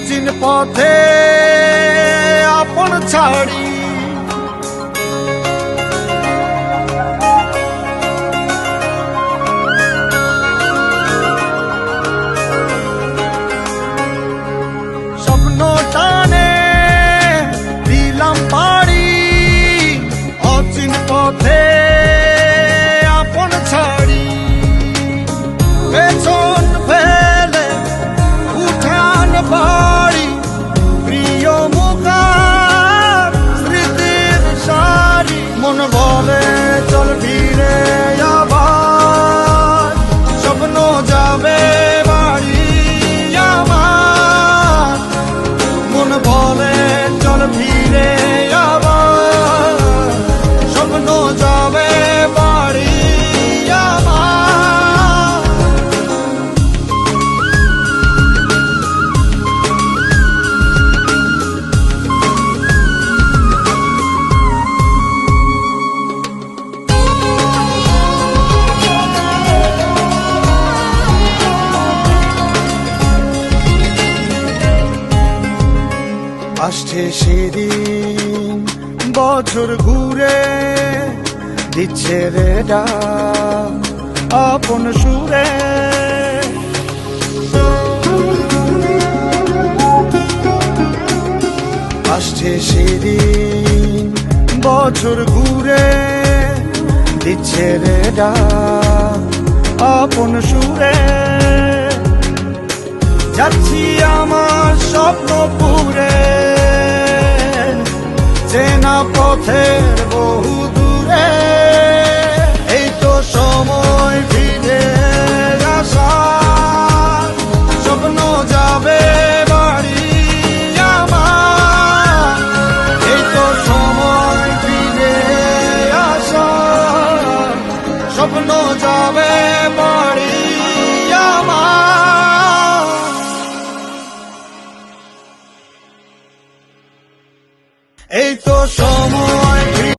অচিন পথে আপন ছাড়ি স্বপ্ন টানে দিলাম পাড়ি অচিন পথে আপন ছাড়ি পেছন ফেলে উঠান বাড়ি প্রিয় মুখার স্মৃতির সারি মন বলে চল ফিরে আবার স্বপ্ন যাবে বাড়ি আমার মন বলে চল ফিরে আবার স্বপ্ন যাবে বাড়ি আমার আসছে সেদিন বছর ঘুরে দিচ্ছে রে ডাক আপন সুরে আসছে সেদিন বছর ঘুরে দিচ্ছে রে ডাক আপন সুরে যাচ্ছি আমার স্বপ্ন পুরে চেনা পথের বহু দূরে